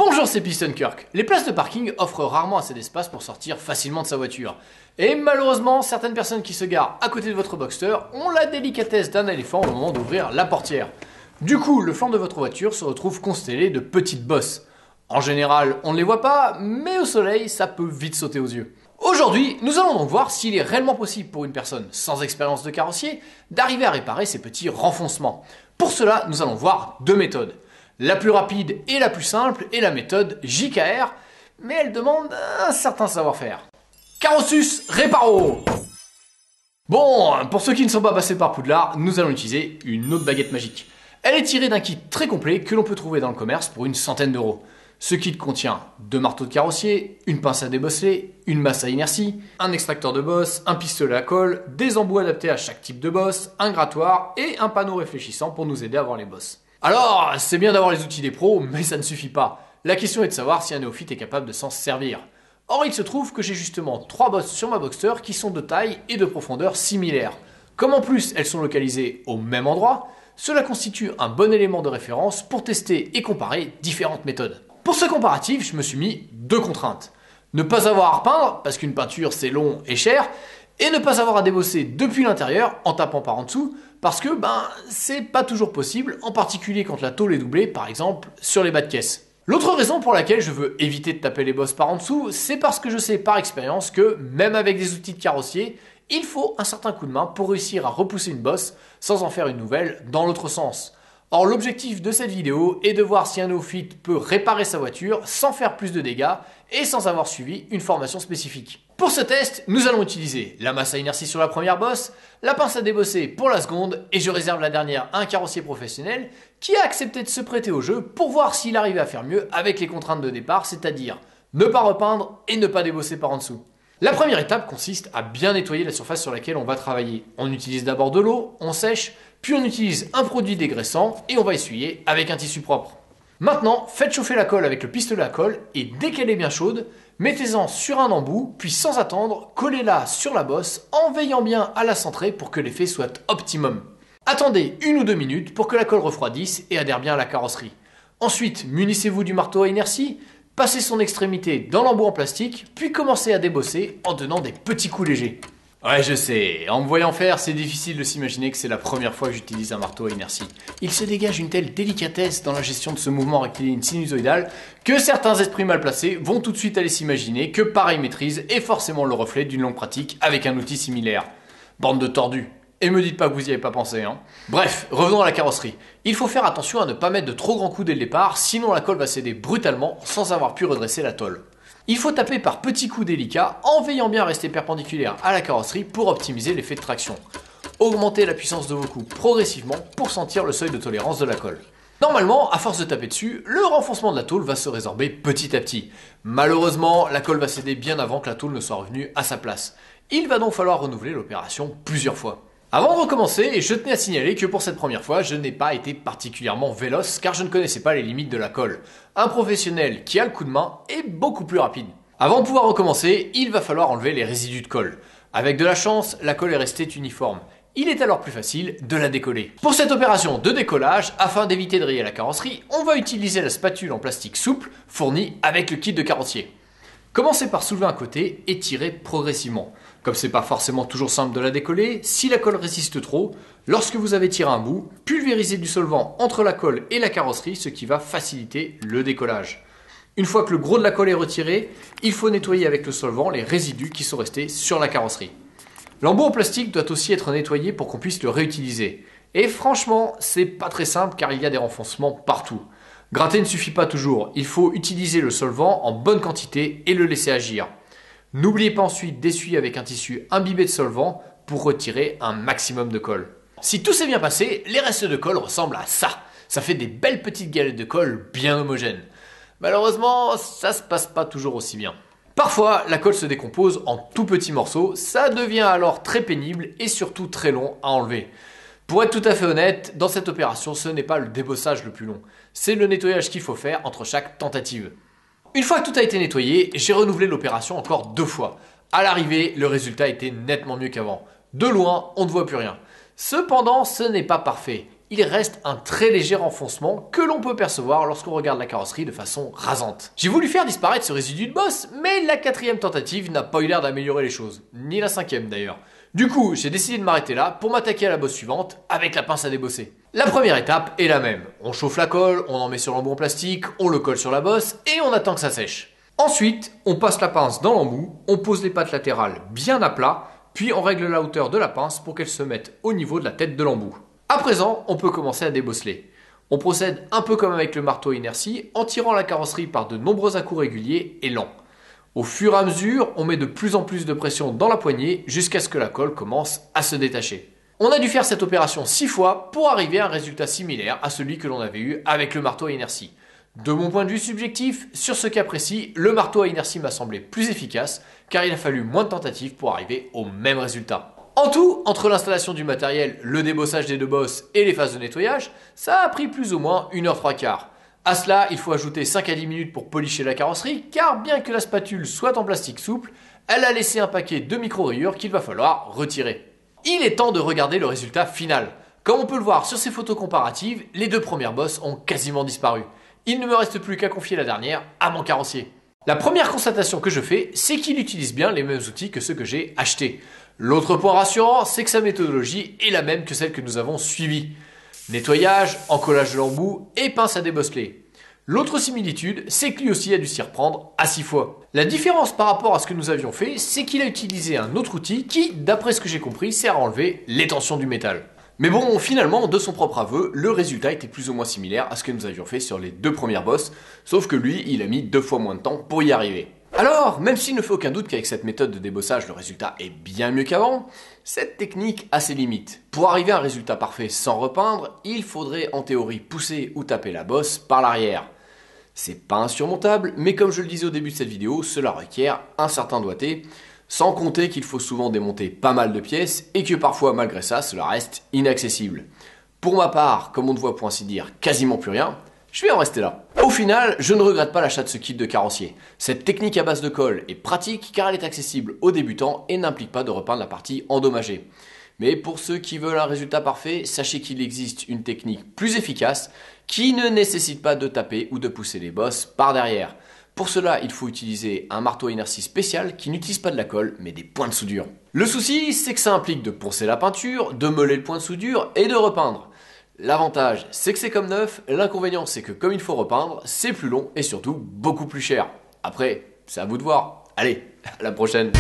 Bonjour, c'est Piston Kirk. Les places de parking offrent rarement assez d'espace pour sortir facilement de sa voiture. Et malheureusement, certaines personnes qui se garent à côté de votre Boxster ont la délicatesse d'un éléphant au moment d'ouvrir la portière. Du coup, le flanc de votre voiture se retrouve constellé de petites bosses. En général, on ne les voit pas, mais au soleil, ça peut vite sauter aux yeux. Aujourd'hui, nous allons donc voir s'il est réellement possible pour une personne sans expérience de carrossier d'arriver à réparer ces petits renfoncements. Pour cela, nous allons voir deux méthodes. La plus rapide et la plus simple est la méthode JKR, mais elle demande un certain savoir-faire. Carrossus Reparo! Bon, pour ceux qui ne sont pas passés par Poudlard, nous allons utiliser une autre baguette magique. Elle est tirée d'un kit très complet que l'on peut trouver dans le commerce pour une centaine d'euros. Ce kit contient 2 marteaux de carrossier, une pince à débosseler, une masse à inertie, un extracteur de bosse, un pistolet à colle, des embouts adaptés à chaque type de bosse, un grattoir et un panneau réfléchissant pour nous aider à voir les bosses. Alors, c'est bien d'avoir les outils des pros, mais ça ne suffit pas. La question est de savoir si un néophyte est capable de s'en servir. Or, il se trouve que j'ai justement 3 bosses sur ma Boxster qui sont de taille et de profondeur similaires. Comme en plus elles sont localisées au même endroit, cela constitue un bon élément de référence pour tester et comparer différentes méthodes. Pour ce comparatif, je me suis mis 2 contraintes. Ne pas avoir à repeindre, parce qu'une peinture c'est long et cher, et ne pas avoir à débosser depuis l'intérieur en tapant par en dessous, parce que c'est pas toujours possible, en particulier quand la tôle est doublée, par exemple sur les bas de caisse. L'autre raison pour laquelle je veux éviter de taper les bosses par en dessous, c'est parce que je sais par expérience que, même avec des outils de carrossier, il faut un certain coup de main pour réussir à repousser une bosse sans en faire une nouvelle dans l'autre sens. Or, l'objectif de cette vidéo est de voir si un néophyte peut réparer sa voiture sans faire plus de dégâts et sans avoir suivi une formation spécifique. Pour ce test, nous allons utiliser la masse à inertie sur la première bosse, la pince à débosser pour la seconde et je réserve la dernière à un carrossier professionnel qui a accepté de se prêter au jeu pour voir s'il arrivait à faire mieux avec les contraintes de départ, c'est-à-dire ne pas repeindre et ne pas débosser par en dessous. La première étape consiste à bien nettoyer la surface sur laquelle on va travailler. On utilise d'abord de l'eau, on sèche, puis on utilise un produit dégraissant et on va essuyer avec un tissu propre. Maintenant, faites chauffer la colle avec le pistolet à colle et dès qu'elle est bien chaude, mettez-en sur un embout, puis sans attendre, collez-la sur la bosse en veillant bien à la centrer pour que l'effet soit optimum. Attendez 1 ou 2 minutes pour que la colle refroidisse et adhère bien à la carrosserie. Ensuite, munissez-vous du marteau à inertie, passez son extrémité dans l'embout en plastique, puis commencez à débosser en donnant des petits coups légers. Ouais, je sais, en me voyant faire, c'est difficile de s'imaginer que c'est la première fois que j'utilise un marteau à inertie. Il se dégage une telle délicatesse dans la gestion de ce mouvement rectiligne sinusoïdal que certains esprits mal placés vont tout de suite aller s'imaginer que pareille maîtrise est forcément le reflet d'une longue pratique avec un outil similaire. Bande de tordus. Et me dites pas que vous y avez pas pensé, hein. Bref, revenons à la carrosserie. Il faut faire attention à ne pas mettre de trop grands coups dès le départ, sinon la colle va céder brutalement sans avoir pu redresser la tôle. Il faut taper par petits coups délicats en veillant bien à rester perpendiculaire à la carrosserie pour optimiser l'effet de traction. Augmentez la puissance de vos coups progressivement pour sentir le seuil de tolérance de la colle. Normalement, à force de taper dessus, le renfoncement de la tôle va se résorber petit à petit. Malheureusement, la colle va céder bien avant que la tôle ne soit revenue à sa place. Il va donc falloir renouveler l'opération plusieurs fois. Avant de recommencer, je tenais à signaler que pour cette première fois, je n'ai pas été particulièrement véloce car je ne connaissais pas les limites de la colle. Un professionnel qui a le coup de main est beaucoup plus rapide. Avant de pouvoir recommencer, il va falloir enlever les résidus de colle. Avec de la chance, la colle est restée uniforme. Il est alors plus facile de la décoller. Pour cette opération de décollage, afin d'éviter de rayer la carrosserie, on va utiliser la spatule en plastique souple fournie avec le kit de carrossier. Commencez par soulever un côté et tirez progressivement. Comme c'est pas forcément toujours simple de la décoller, si la colle résiste trop, lorsque vous avez tiré un bout, pulvérisez du solvant entre la colle et la carrosserie, ce qui va faciliter le décollage. Une fois que le gros de la colle est retiré, il faut nettoyer avec le solvant les résidus qui sont restés sur la carrosserie. L'embout en plastique doit aussi être nettoyé pour qu'on puisse le réutiliser. Et franchement, c'est pas très simple car il y a des renfoncements partout. Gratter ne suffit pas toujours, il faut utiliser le solvant en bonne quantité et le laisser agir. N'oubliez pas ensuite d'essuyer avec un tissu imbibé de solvant pour retirer un maximum de colle. Si tout s'est bien passé, les restes de colle ressemblent à ça. Ça fait des belles petites galettes de colle bien homogènes. Malheureusement, ça se passe pas toujours aussi bien. Parfois, la colle se décompose en tout petits morceaux, ça devient alors très pénible et surtout très long à enlever. Pour être tout à fait honnête, dans cette opération, ce n'est pas le débossage le plus long, c'est le nettoyage qu'il faut faire entre chaque tentative. Une fois que tout a été nettoyé, j'ai renouvelé l'opération encore 2 fois. À l'arrivée, le résultat était nettement mieux qu'avant. De loin, on ne voit plus rien. Cependant, ce n'est pas parfait. il reste un très léger renfoncement que l'on peut percevoir lorsqu'on regarde la carrosserie de façon rasante. J'ai voulu faire disparaître ce résidu de bosse, mais la 4e tentative n'a pas eu l'air d'améliorer les choses, ni la 5e d'ailleurs. Du coup, j'ai décidé de m'arrêter là pour m'attaquer à la bosse suivante avec la pince à débosser. La première étape est la même. On chauffe la colle, on en met sur l'embout en plastique, on le colle sur la bosse et on attend que ça sèche. Ensuite, on passe la pince dans l'embout, on pose les pattes latérales bien à plat, puis on règle la hauteur de la pince pour qu'elle se mette au niveau de la tête de l'embout. À présent, on peut commencer à débosseler. On procède un peu comme avec le marteau à inertie en tirant la carrosserie par de nombreux à-coups réguliers et lents. Au fur et à mesure, on met de plus en plus de pression dans la poignée jusqu'à ce que la colle commence à se détacher. On a dû faire cette opération 6 fois pour arriver à un résultat similaire à celui que l'on avait eu avec le marteau à inertie. De mon point de vue subjectif, sur ce cas précis, le marteau à inertie m'a semblé plus efficace car il a fallu moins de tentatives pour arriver au même résultat. En tout, entre l'installation du matériel, le débossage des 2 bosses et les phases de nettoyage, ça a pris plus ou moins 1h15. À cela, il faut ajouter 5 à 10 minutes pour policher la carrosserie car bien que la spatule soit en plastique souple, elle a laissé un paquet de micro-rayures qu'il va falloir retirer. Il est temps de regarder le résultat final. Comme on peut le voir sur ces photos comparatives, les 2 premières bosses ont quasiment disparu. Il ne me reste plus qu'à confier la dernière à mon carrossier. La première constatation que je fais, c'est qu'il utilise bien les mêmes outils que ceux que j'ai achetés. L'autre point rassurant, c'est que sa méthodologie est la même que celle que nous avons suivie. Nettoyage, encollage de l'embout et pince à débosseler. L'autre similitude, c'est que lui aussi a dû s'y reprendre à 6 fois. La différence par rapport à ce que nous avions fait, c'est qu'il a utilisé un autre outil qui, d'après ce que j'ai compris, sert à enlever les tensions du métal. Mais bon, finalement, de son propre aveu, le résultat était plus ou moins similaire à ce que nous avions fait sur les 2 premières bosses, sauf que lui, il a mis 2 fois moins de temps pour y arriver. Alors, même s'il ne fait aucun doute qu'avec cette méthode de débossage, le résultat est bien mieux qu'avant, cette technique a ses limites. Pour arriver à un résultat parfait sans repeindre, il faudrait en théorie pousser ou taper la bosse par l'arrière. C'est pas insurmontable, mais comme je le disais au début de cette vidéo, cela requiert un certain doigté, sans compter qu'il faut souvent démonter pas mal de pièces et que parfois, malgré ça, cela reste inaccessible. Pour ma part, comme on ne voit pour ainsi dire quasiment plus rien, je vais en rester là. Au final, je ne regrette pas l'achat de ce kit de carrossier. Cette technique à base de colle est pratique car elle est accessible aux débutants et n'implique pas de repeindre la partie endommagée. Mais pour ceux qui veulent un résultat parfait, sachez qu'il existe une technique plus efficace qui ne nécessite pas de taper ou de pousser les bosses par derrière. Pour cela, il faut utiliser un marteau à inertie spécial qui n'utilise pas de la colle mais des points de soudure. Le souci, c'est que ça implique de poncer la peinture, de meuler le point de soudure et de repeindre. L'avantage, c'est que c'est comme neuf, l'inconvénient, c'est que comme il faut repeindre, c'est plus long et surtout beaucoup plus cher. Après, c'est à vous de voir. Allez, à la prochaine.